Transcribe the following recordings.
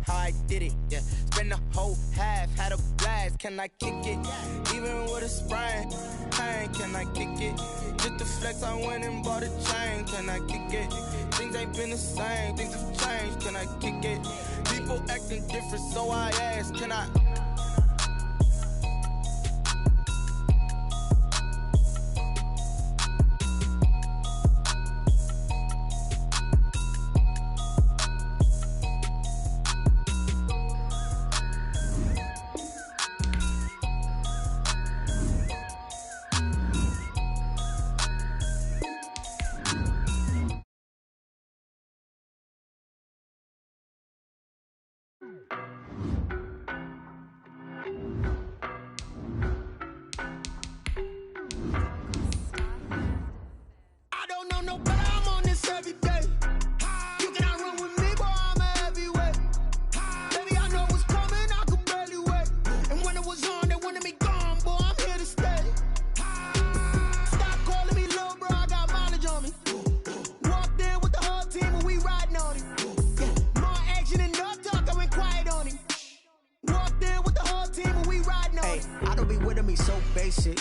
how I did it, yeah. Spend the whole half, had a blast, can I kick it? Even with a sprain, pain, can I kick it? Just to flex, I went and bought a chain, can I kick it? Things ain't been the same, things have changed, can I kick it? People acting different, so I ask, can I?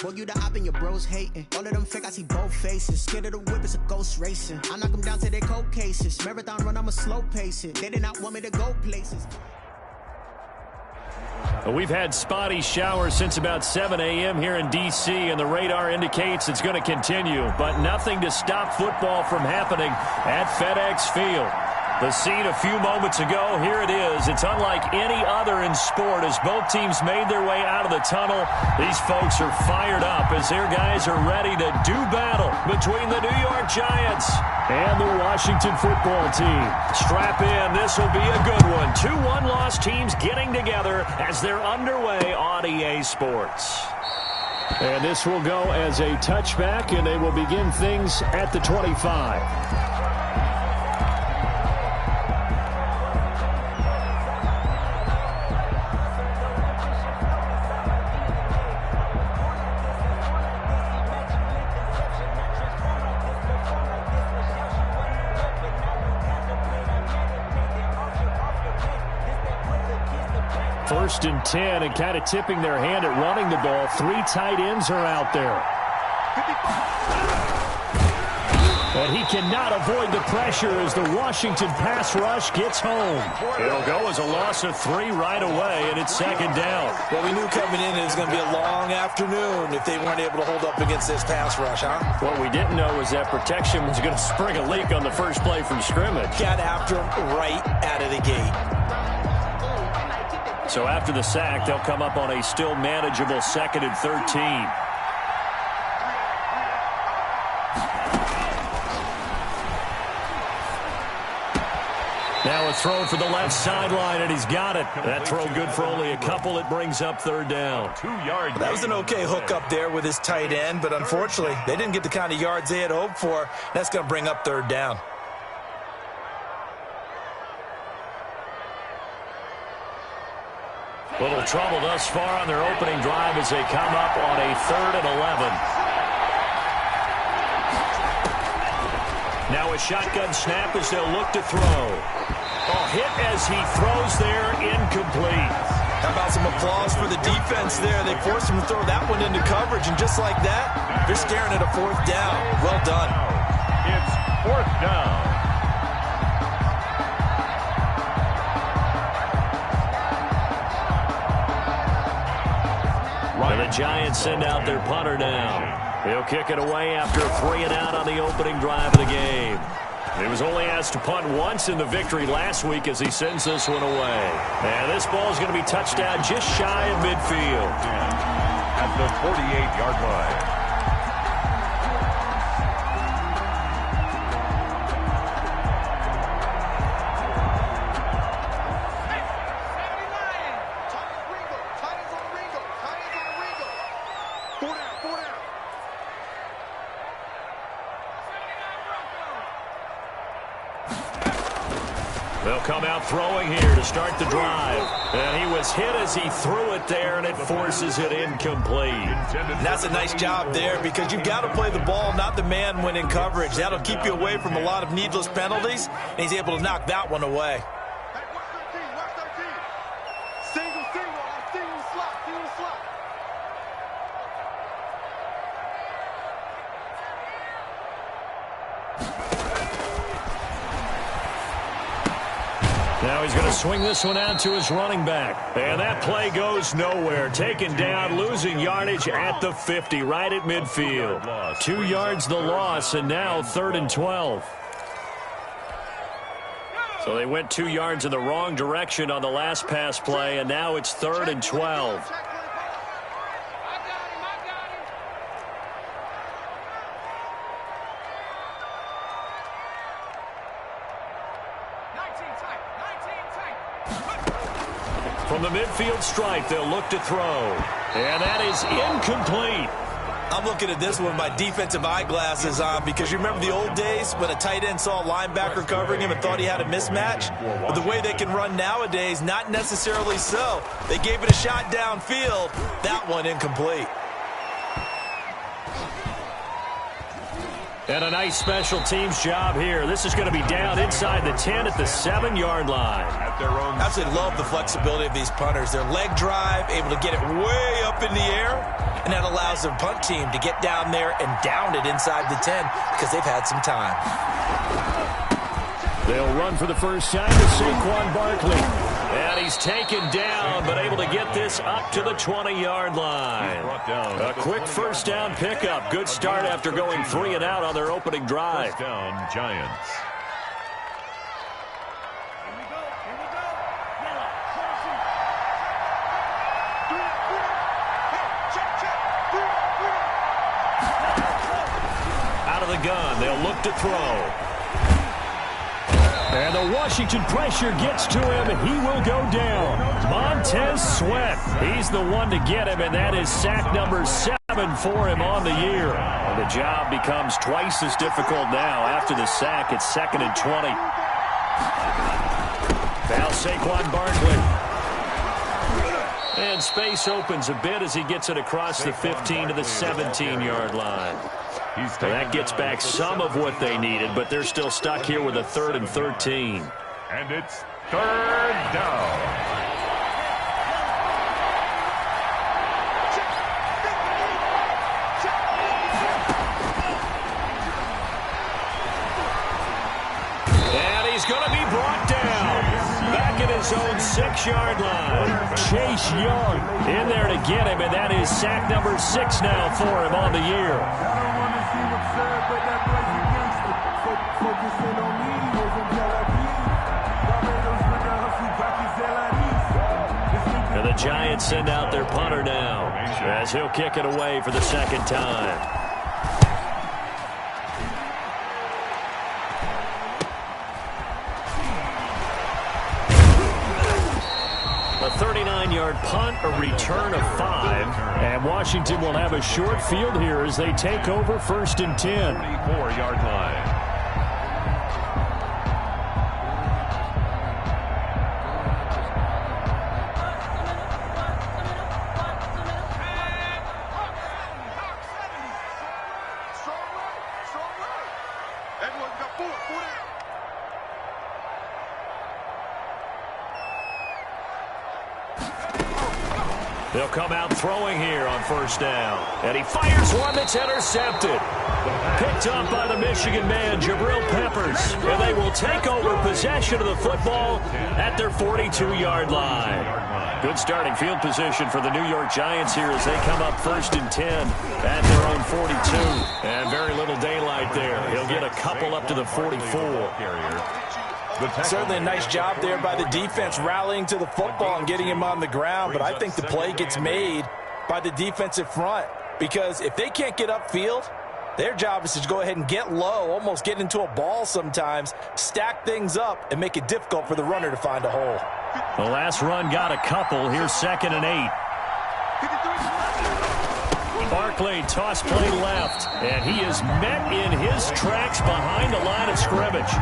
Boy, you the op and your bros hating. All of them fake, I see both faces. Scared of the whip, it's a ghost racing. I knock them down to their cold cases. Marathon run, I'ma slow pace it. They did not want me to go places. We've had spotty showers since about 7 a.m. here in D.C., and the radar indicates it's going to continue. But nothing to stop football from happening at FedEx Field. The scene a few moments ago, here it is. It's unlike any other in sport as both teams made their way out of the tunnel. These folks are fired up as their guys are ready to do battle between the New York Giants and the Washington football team. Strap in. This will be a good one. 2 one-loss teams getting together as they're underway on EA Sports. And this will go as a touchback, and they will begin things at the 25. First and 10, and kind of tipping their hand at running the ball. 3 tight ends are out there. And he cannot avoid the pressure as the Washington pass rush gets home. It'll go as a loss of 3 right away, and it's second down. Well, we knew coming in it was going to be a long afternoon if they weren't able to hold up against this pass rush, huh? What we didn't know was that protection was going to spring a leak on the first play from scrimmage. Got after him right out of the gate. So after the sack, they'll come up on a still manageable 2nd and 13. Now a throw for the left sideline, and he's got it. That throw good for only a couple. It brings up 3rd down. 2-yard. That was an okay hook up there with his tight end, but unfortunately, they didn't get the kind of yards they had hoped for. That's going to bring up 3rd down. Little trouble thus far on their opening drive as they come up on a 3rd and 11. Now a shotgun snap as they'll look to throw. Hit as he throws there, incomplete. How about some applause for the defense there? They forced him to throw that one into coverage, and just like that, they're staring at a 4th down. Well done. It's 4th down. And the Giants send out their punter now. He'll kick it away after a 3 and out on the opening drive of the game. He was only asked to punt once in the victory last week as he sends this one away. And this ball is going to be touched down just shy of midfield. At the 48-yard line. They'll come out throwing here to start the drive. And he was hit as he threw it there, and it forces it incomplete. And that's a nice job there because you've got to play the ball, not the man when in coverage. That'll keep you away from a lot of needless penalties, and he's able to knock that one away. Now he's going to swing this one out to his running back. And that play goes nowhere. Taken down, losing yardage at the 50, right at midfield. 2 yards the loss, and now 3rd and 12. So they went 2 yards in the wrong direction on the last pass play, and now it's 3rd and 12. From the midfield stripe, they'll look to throw. And that is incomplete. I'm looking at this one with my defensive eyeglasses on because you remember the old days when a tight end saw a linebacker covering him and thought he had a mismatch? But the way they can run nowadays, not necessarily so. They gave it a shot downfield. That one incomplete. And a nice special teams job here. This is going to be down inside the 10 at the 7-yard line. Absolutely love the flexibility of these punters. Their leg drive, able to get it way up in the air, and that allows their punt team to get down there and down it inside the 10 because they've had some time. They'll run for the first time to Saquon Barkley. And he's taken down, but able to get this up to the 20-yard line. A quick first down pickup. Good start after going 3 and out on their opening drive. First down, Giants. Out of the gun, they'll look to throw. And the Washington pressure gets to him, and he will go down. Montez Sweat, he's the one to get him, and that is sack number 7 for him on the year. And the job becomes twice as difficult now. After the sack, it's 2nd and 20. Now Saquon Barkley. And space opens a bit as he gets it across the 15 to the 17-yard line. So that gets back some of what they needed, but they're still stuck here with a 3rd and 13. And it's 3rd down. And he's going to be brought down. Back at his own 6-yard line. Chase Young in there to get him, and that is sack number 6 now for him on the year. And the Giants send out their punter now as he'll kick it away for the 2nd time. A 39-yard punt, a return of 5, and Washington will have a short field here as they take over 1st and 10. 24-yard line. They'll come out throwing here on 1st down. And he fires one that's intercepted. Picked up by the Michigan man, Jabril Peppers. And they will take over possession of the football at their 42-yard line. Good starting field position for the New York Giants here as they come up 1st and 10 at their own 42. And very little daylight there. He'll get a couple up to the 44. Certainly a nice job there by the defense rallying to the football and getting him on the ground, but I think the play gets made by the defensive front because if they can't get upfield, their job is to go ahead and get low, almost get into a ball sometimes, stack things up, and make it difficult for the runner to find a hole. The last run got a couple. Here's 2nd and 8. Barkley, toss play left, and he is met in his tracks behind the line of scrimmage.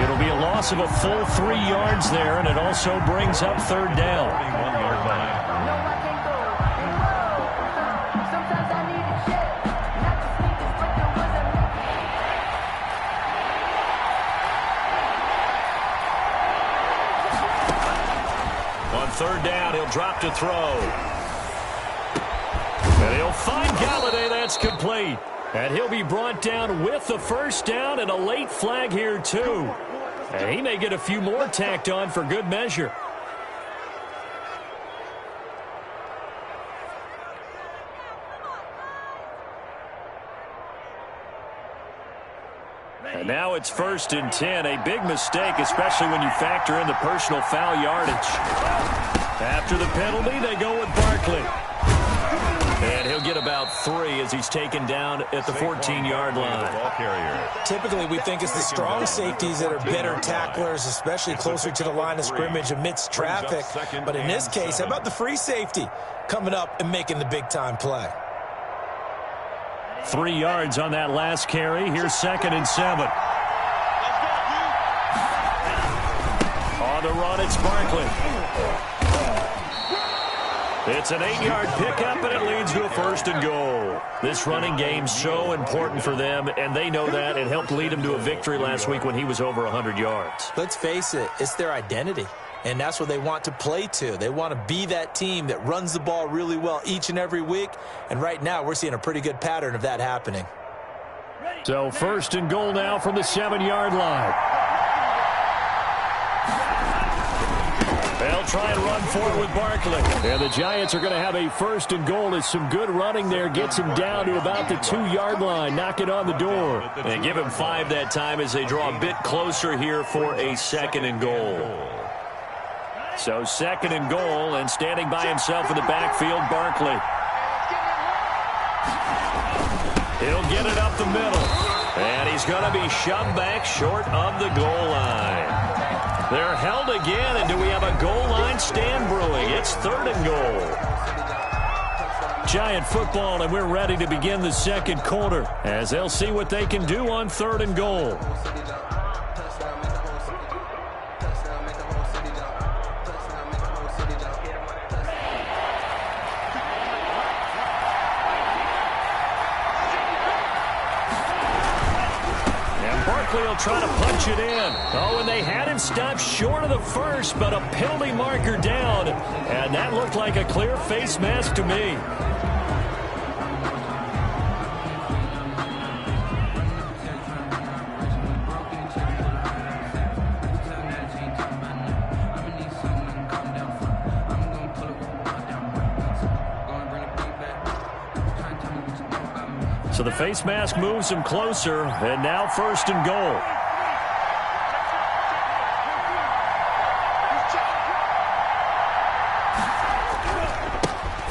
It'll be a loss of a full 3 yards there, and it also brings up 3rd down. 41-yard line. On 3rd down, he'll drop to throw. And he'll find Galladay. That's complete. And he'll be brought down with the 1st down and a late flag here, too. And he may get a few more tacked on for good measure. And now it's 1st and 10. A big mistake, especially when you factor in the personal foul yardage. After the penalty, they go with Barkley. And he'll get about 3 as he's taken down at the 14-yard line. Typically, we think it's the strong safeties that are better tacklers, especially closer to the line of scrimmage amidst traffic. But in this case, how about the free safety coming up and making the big-time play? 3 yards on that last carry. Here's 2nd and 7. On the run, it's Barkley. It's an 8-yard pickup, and it leads to a 1st and goal. This running game's so important for them, and they know that. It helped lead them to a victory last week when he was over 100 yards. Let's face it, it's their identity, and that's what they want to play to. They want to be that team that runs the ball really well each and every week, and right now we're seeing a pretty good pattern of that happening. So 1st and goal now from the 7-yard line. They'll try and run forward with Barkley. And the Giants are going to have a 1st and goal as some good running there gets him down to about the 2-yard line. Knock it on the door. And give him 5 that time as they draw a bit closer here for a 2nd and goal. So 2nd and goal, and standing by himself in the backfield, Barkley. He'll get it up the middle. And he's going to be shoved back short of the goal line. They're held again, and do we have a goal line stand brewing? It's 3rd and goal. Giant football, and we're ready to begin the 2nd quarter as they'll see what they can do on 3rd and goal. He'll try to punch it in. Oh, and they had him stopped short of the 1st, but a penalty marker down. And that looked like a clear face mask to me. So the face mask moves him closer, and now 1st and goal.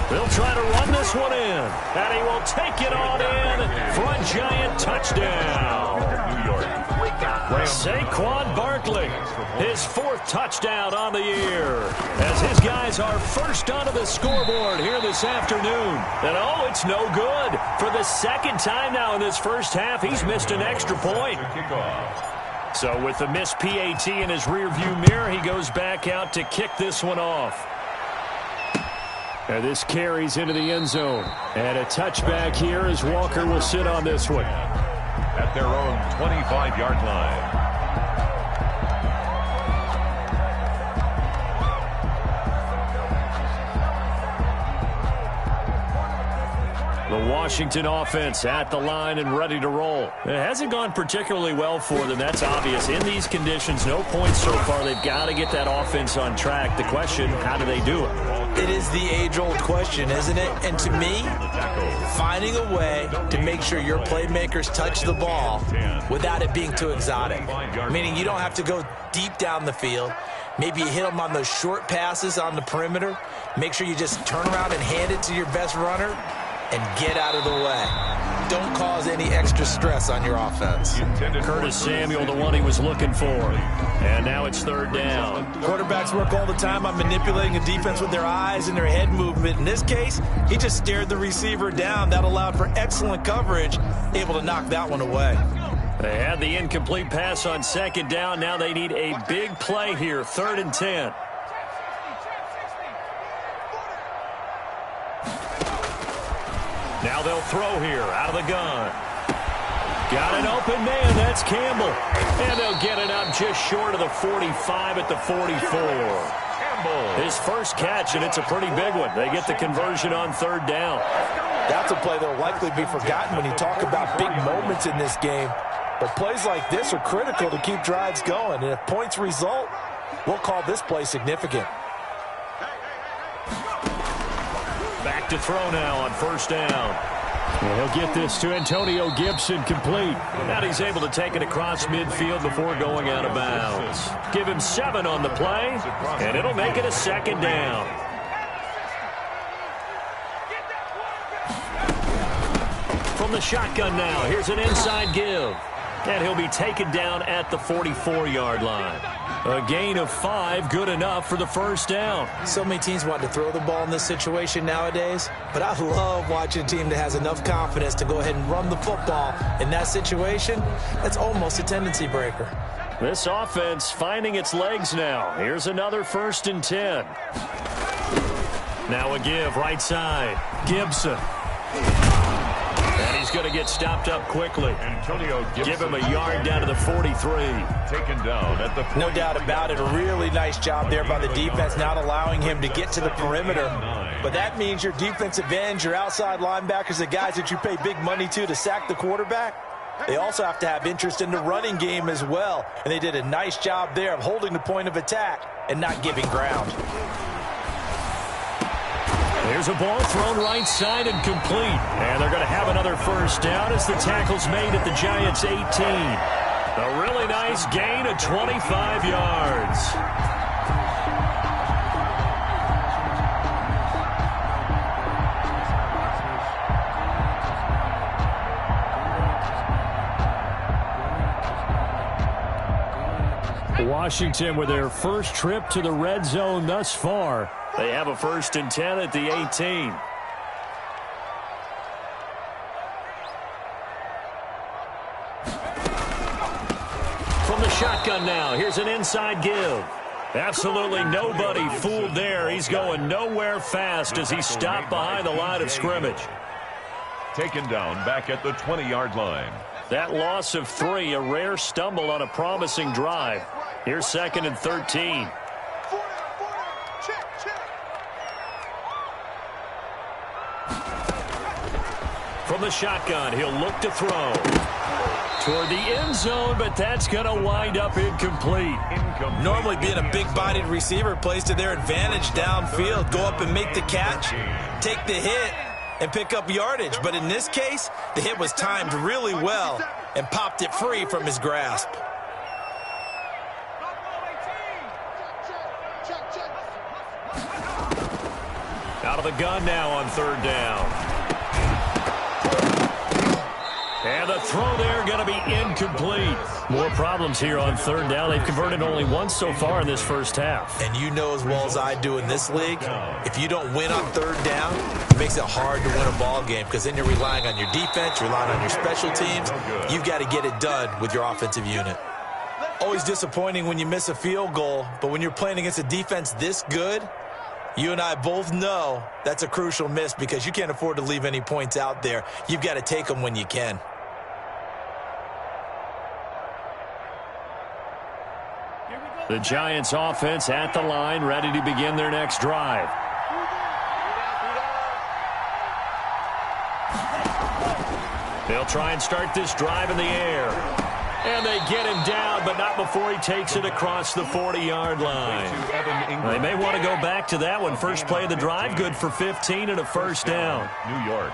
They'll try to run this one in, and he will take it on in for a Giant touchdown. New York. Saquon Barkley, his 4th touchdown on the year, as his guys are first onto the scoreboard here this afternoon. And oh, it's no good. For the 2nd time now in this first half, he's missed an extra point. So with the missed PAT in his rearview mirror, he goes back out to kick this one off. And this carries into the end zone. And a touchback here as Walker will sit on this one. At their own 25-yard line. The Washington offense at the line and ready to roll. It hasn't gone particularly well for them. That's obvious. In these conditions, no points so far. They've got to get that offense on track. The question, how do they do it? It is the age-old question, isn't it? And to me, finding a way to make sure your playmakers touch the ball without it being too exotic. Meaning you don't have to go deep down the field. Maybe you hit them on those short passes on the perimeter. Make sure you just turn around and hand it to your best runner and get out of the way. Don't cause any extra stress on your offense. Curtis Samuel, the one he was looking for. And now it's 3rd down. Quarterbacks work all the time on manipulating a defense with their eyes and their head movement. In this case, he just stared the receiver down. That allowed for excellent coverage, able to knock that one away. They had the incomplete pass on 2nd down. Now they need a big play here, 3rd and 10. Now they'll throw here out of the gun. Got an open man. That's Campbell. And they'll get it up just short of the 45 at the 44. Campbell. His first catch, and it's a pretty big one. They get the conversion on 3rd down. That's a play that will likely be forgotten when you talk about big moments in this game. But plays like this are critical to keep drives going. And if points result, we'll call this play significant. Back to throw now on first down. And he'll get this to Antonio Gibson complete. Now he's able to take it across midfield before going out of bounds. Give him 7 on the play, and it'll make it a second down. From the shotgun now, here's an inside give. And he'll be taken down at the 44-yard line. A gain of 5, good enough for the first down. So many teams want to throw the ball in this situation nowadays, but I love watching a team that has enough confidence to go ahead and run the football. In that situation, that's almost a tendency breaker. This offense finding its legs now. Here's another 1st and 10. Now a give, right side. Gibson. And he's going to get stopped up quickly. Antonio Gibson. Give him a yard down to the 43. Taken down at the 49. No doubt about it. A really nice job there by the defense, not allowing him to get to the perimeter. But that means your defensive ends, your outside linebackers, the guys that you pay big money to sack the quarterback, they also have to have interest in the running game as well. And they did a nice job there of holding the point of attack and not giving ground. There's a ball thrown right side and complete. And they're going to have another first down as the tackle's made at the Giants' 18. A really nice gain of 25 yards. Washington with their first trip to the red zone thus far. They have a 1st and 10 at the 18. From the shotgun now, here's an inside give. Absolutely nobody fooled there. He's going nowhere fast as he stopped behind the line of scrimmage. Taken down back at the 20-yard line. That loss of 3, a rare stumble on a promising drive. Here's 2nd and 13. From the shotgun, he'll look to throw toward the end zone, but that's going to wind up incomplete. Normally being a big-bodied receiver plays to their advantage downfield. Go up and make the catch, take the hit, and pick up yardage. But in this case, the hit was timed really well and popped it free from his grasp. Out of the gun now on 3rd down. And the throw there going to be incomplete. More problems here on 3rd down. They've converted only once so far in this first half. And you know as well as I do in this league, if you don't win on 3rd down, it makes it hard to win a ball game because then you're relying on your defense, you're relying on your special teams. You've got to get it done with your offensive unit. Always disappointing when you miss a field goal, but when you're playing against a defense this good, you and I both know that's a crucial miss because you can't afford to leave any points out there. You've got to take them when you can. The Giants offense at the line, ready to begin their next drive. They'll try and start this drive in the air. And they get him down, but not before he takes it across the 40-yard line. They may want to go back to that one. First play of the drive, good for 15 and a first down. New York.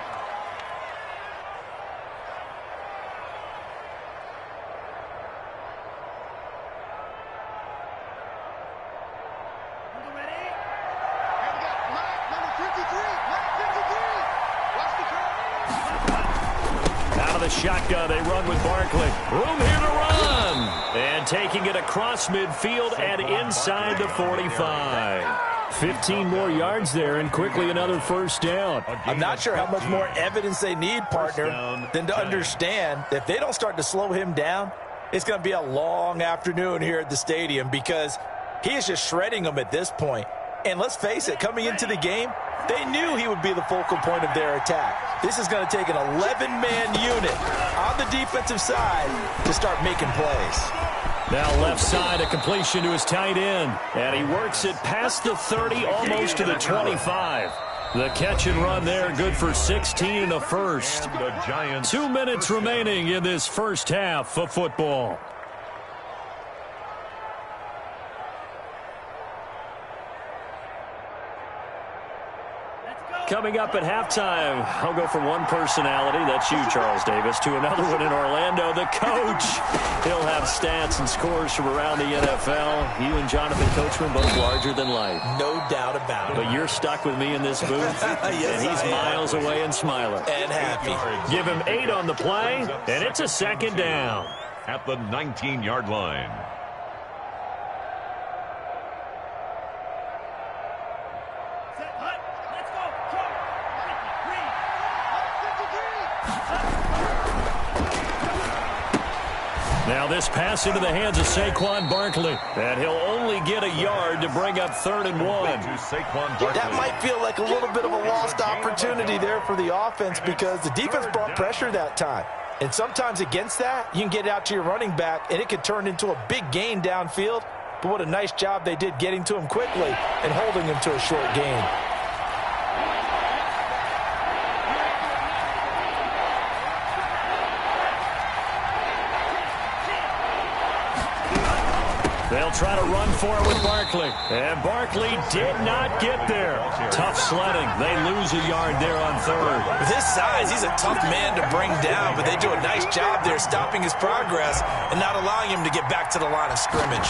Shotgun, they run with Barkley. Room here to run. And taking it across midfield and inside the 45. 15 more yards there and quickly another first down. I'm not sure how much more evidence they need, partner, than to understand that if they don't start to slow him down, it's going to be a long afternoon here at the stadium because he is just shredding them at this point. And let's face it, coming into the game, they knew he would be the focal point of their attack. This is going to take an 11-man unit on the defensive side to start making plays. Now left side, a completion to his tight end. And he works it past the 30, almost to the 25. The catch and run there, good for 16 in the first. 2 minutes remaining in this first half of football. Coming up at halftime, I'll go from one personality, that's you, Charles Davis, to another one in Orlando, the coach. He'll have stats and scores from around the NFL. You and Jonathan Coachman both larger than life. No doubt about it. But you're stuck with me in this booth, yes, and he's miles away and smiling. And happy. Give him 8 on the play, and it's a second down. At the 19-yard line. Now this pass into the hands of Saquon Barkley. And he'll only get a yard to bring up 3rd and 1. That might feel like a little bit of a lost opportunity there for the offense because the defense brought pressure that time. And sometimes against that, you can get out to your running back, and it could turn into a big gain downfield. But what a nice job they did getting to him quickly and holding him to a short gain. They'll try to run for it with Barkley. And Barkley did not get there. Tough sledding. They lose a yard there on 3rd. With his size, he's a tough man to bring down, but they do a nice job there stopping his progress and not allowing him to get back to the line of scrimmage.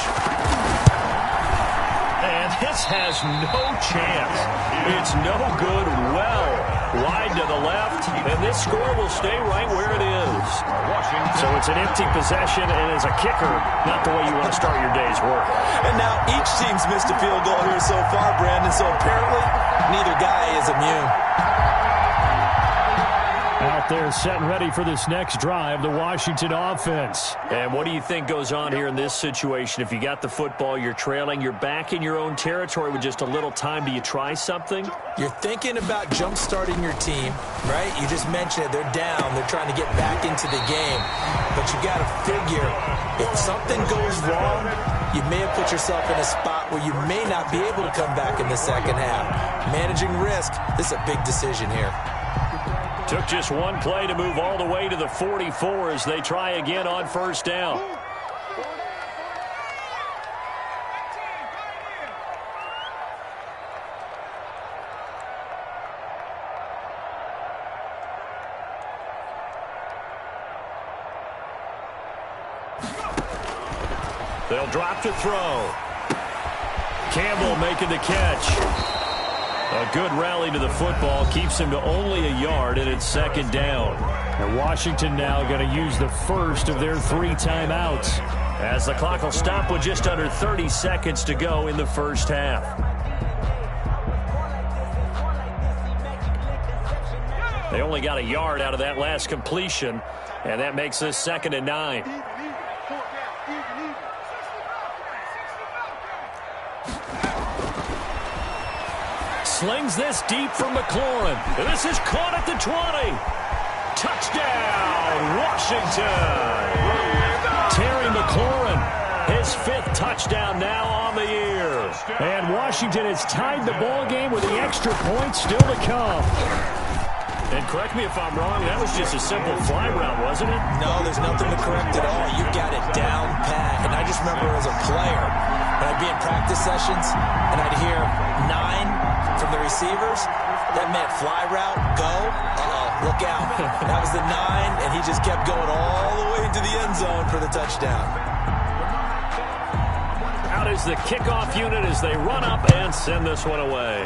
And this has no chance. It's no good. Well wide to the left, and this score will stay right where it is. So it's an empty possession, and as a kicker, not the way you want to start your day's work. And now each team's missed a field goal here so far, Brandon, so apparently neither guy is immune. Out there set and ready for this next drive, the Washington offense. And what do you think goes on here in this situation? If you got the football, you're trailing, you're back in your own territory with just a little time. Do you try something? You're thinking about jump-starting your team, right? You just mentioned it. They're down. They're trying to get back into the game. But you got to figure, if something goes wrong, you may have put yourself in a spot where you may not be able to come back in the second half. Managing risk, this is a big decision here. Took just one play to move all the way to the 44 as they try again on 1st down. They'll drop to throw. Campbell making the catch. A good rally to the football keeps him to only a yard, and it's 2nd down. And Washington now going to use the first of their 3 timeouts as the clock will stop with just under 30 seconds to go in the first half. They only got a yard out of that last completion, and that makes this 2nd and 9. Slings this deep from McLaurin. This is caught at the 20. Touchdown, Washington. Terry McLaurin, his 5th touchdown now on the year. And Washington has tied the ball game with the extra point still to come. And correct me if I'm wrong, that was just a simple fly route, wasn't it? No, there's nothing to correct at all. You got it down pat. And I just remember as a player, when I'd be in practice sessions and I'd hear 9 from the receivers, that meant fly route, go, uh-oh, look out. That was the 9, and he just kept going all the way into the end zone for the touchdown. Out is the kickoff unit as they run up and send this one away.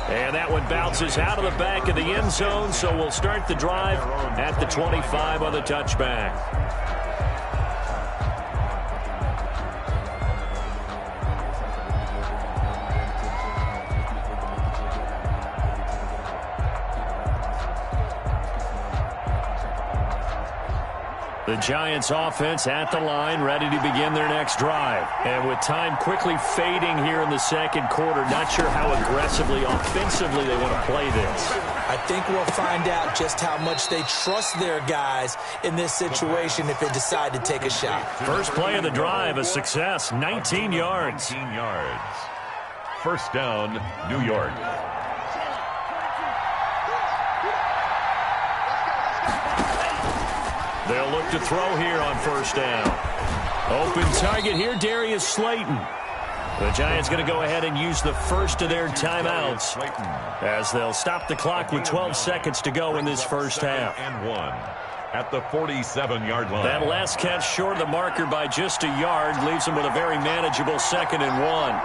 And that one bounces out of the back of the end zone, so we'll start the drive at the 25 on the touchback. The Giants offense at the line, ready to begin their next drive. And with time quickly fading here in the second quarter, not sure how aggressively, offensively they want to play this. I think we'll find out just how much they trust their guys in this situation if they decide to take a shot. First play of the drive, a success, 19 yards. 19 yards. First down, New York. They'll look to throw here on first down. Open target here, Darius Slayton. The Giants going to go ahead and use the first of their timeouts as they'll stop the clock with 12 seconds to go in this first half. And 1 at the 47-yard line. That last catch short of the marker by just a yard leaves them with a very manageable 2nd and 1.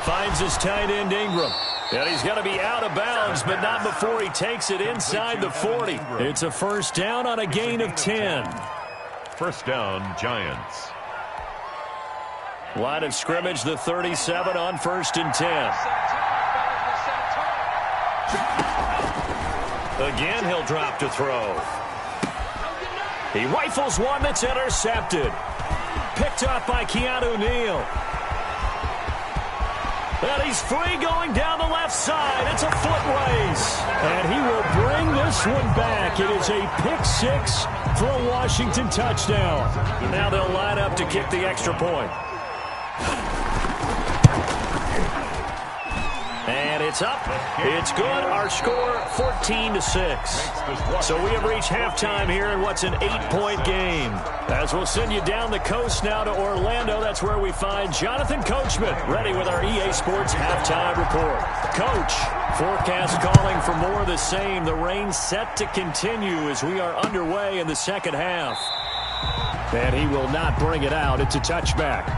Finds his tight end Ingram. And he's going to be out of bounds, but not before he takes it inside the 40. It's a first down on a gain of 10. First down, Giants. Line of scrimmage, the 37 on 1st and 10. Again, he'll drop to throw. He rifles one that's intercepted. Picked up by Keanu Neal. And he's free going down the left side. It's a foot race. And he will bring this one back. It is a pick 6 for a Washington touchdown. Now they'll line up to kick the extra point. And it's up. It's good. Our score, 14-6. So we have reached halftime here in what's an 8-point game. As we'll send you down the coast now to Orlando, that's where we find Jonathan Coachman, ready with our EA Sports halftime report. Coach, forecast calling for more of the same. The rain set to continue as we are underway in the second half. And he will not bring it out. It's a touchback.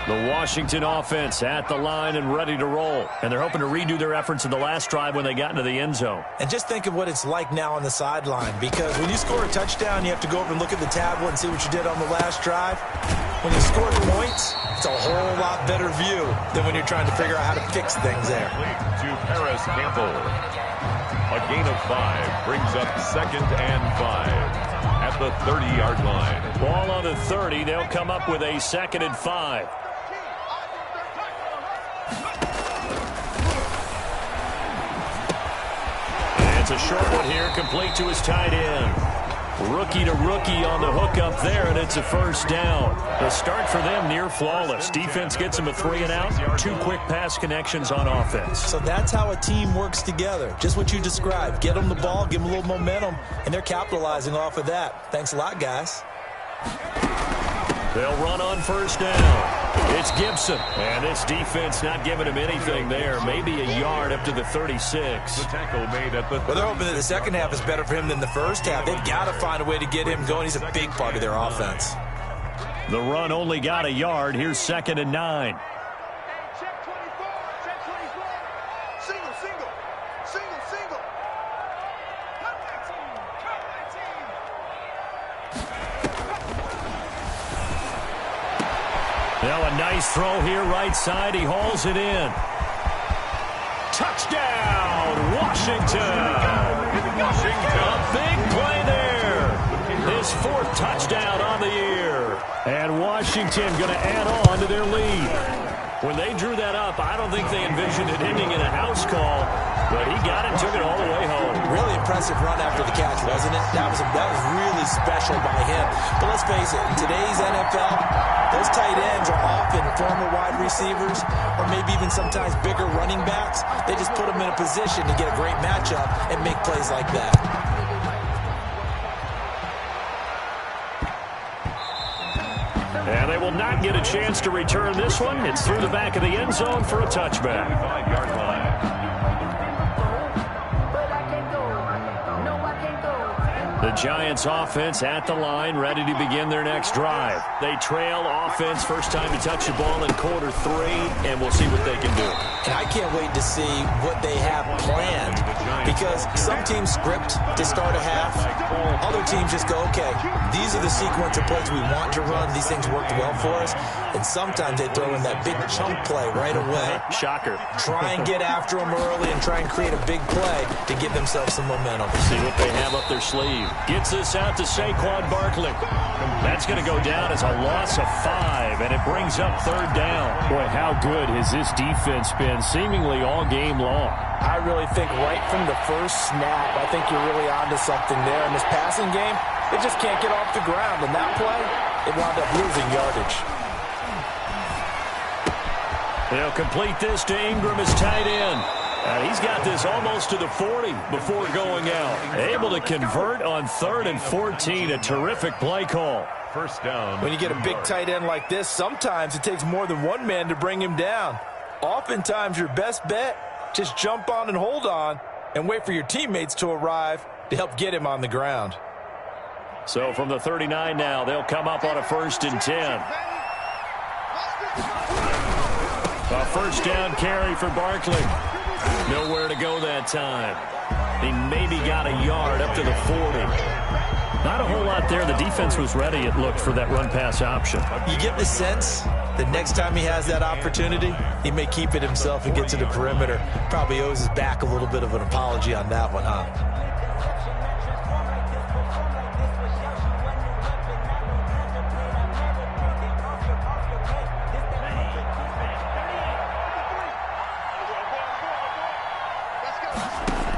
The Washington offense at the line and ready to roll. And they're hoping to redo their efforts in the last drive when they got into the end zone. And just think of what it's like now on the sideline, because when you score a touchdown, you have to go over and look at the tablet and see what you did on the last drive. When you score points, it's a whole lot better view than when you're trying to figure out how to fix things there. To Paris Campbell. A gain of 5 brings up 2nd and 5 at the 30-yard line. Ball on the 30. They'll come up with a 2nd and 5. It's a short one here, complete to his tight end. Rookie to rookie on the hook up there, and it's a first down. The start for them near flawless. Defense gets them a 3 and out. 2 quick pass connections on offense. So that's how a team works together. Just what you described. Get them the ball, give them a little momentum, and they're capitalizing off of that. Thanks a lot, guys. They'll run on first down. It's Gibson, and this defense not giving him anything there. Maybe a yard up to the 36. The tackle made at the... Well, they're hoping that the second half is better for him than the first half. They've got to find a way to get him going. He's a big part of their offense. The run only got a yard. Here's 2nd and 9. Check 24. Check 24. Single, single. Single, single. Cut that team. Cut that team. Now a nice throw here, right side. He hauls it in. Touchdown, Washington. A big play there. His 4th touchdown on the year. And Washington going to add on to their lead. When they drew that up, I don't think they envisioned it ending in a house call, but he got it and took it all the way home. Really impressive run after the catch, wasn't it? That was really special by him. But let's face it, in today's NFL, those tight ends are often former wide receivers or maybe even sometimes bigger running backs. They just put them in a position to get a great matchup and make plays like that. And they will not get a chance to return this one. It's through the back of the end zone for a touchback. 5-yard line. The Giants offense at the line, ready to begin their next drive. They trail offense, first time to touch the ball in quarter 3, and we'll see what they can do. And I can't wait to see what they have planned, because some teams script to start a half. Other teams just go, okay, these are the sequence of plays we want to run. These things worked well for us. And sometimes they throw in that big chunk play right away. Shocker. Try and get after them early and try and create a big play to give themselves some momentum. See what they have up their sleeve. Gets this out to Saquon Barkley. That's going to go down as a loss of 5, and it brings up third down. Boy, how good has this defense been seemingly all game long? I really think right from the first snap, I think you're really onto something there. In this passing game, they just can't get off the ground. And that play, it wound up losing yardage. They'll complete this to Ingram as tight end. He's got this almost to the 40 before going out. Able to convert on 3rd and 14. A terrific play call. First down. When you get a big tight end like this, sometimes it takes more than one man to bring him down. Oftentimes, your best bet, just jump on and hold on and wait for your teammates to arrive to help get him on the ground. So from the 39 now, they'll come up on a 1st and 10. A first down carry for Barkley. Nowhere to go that time. He maybe got a yard up to the 40. Not a whole lot there. The defense was ready, it looked, for that run-pass option. You get the sense that next time he has that opportunity, he may keep it himself and get to the perimeter. Probably owes his back a little bit of an apology on that one, huh?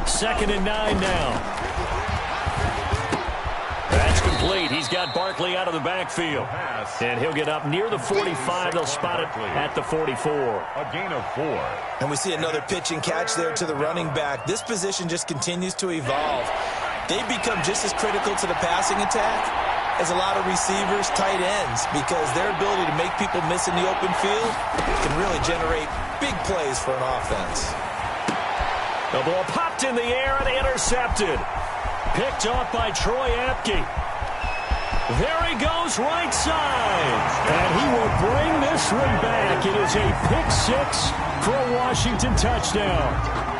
Second and 9 now. That's complete. He's got Barkley out of the backfield. And he'll get up near the 45. They'll spot it at the 44. A gain of 4. And we see another pitch and catch there to the running back. This position just continues to evolve. They become just as critical to the passing attack as a lot of receivers, tight ends, because their ability to make people miss in the open field can really generate big plays for an offense. The ball popped in the air and intercepted. Picked off by Troy Apke. There he goes, right side. And he will bring this one back. It is a pick 6 for a Washington touchdown.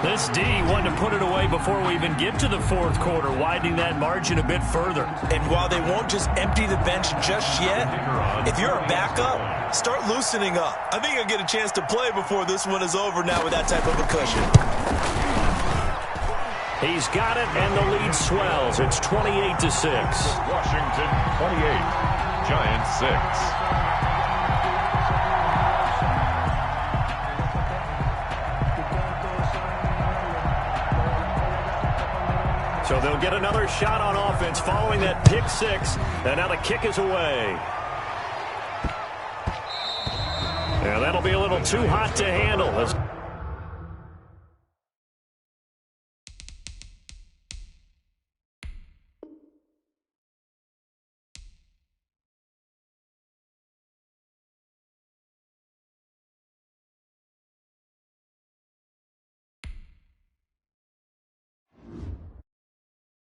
This D wanted to put it away before we even get to the 4th quarter, widening that margin a bit further. And while they won't just empty the bench just yet, if you're a backup, start loosening up. I think you'll get a chance to play before this one is over now with that type of a cushion. He's got it, and the lead swells. It's 28-6. Washington 28, Giants 6. So they'll get another shot on offense following that pick 6. And now the kick is away. Yeah, that'll be a little too hot to handle as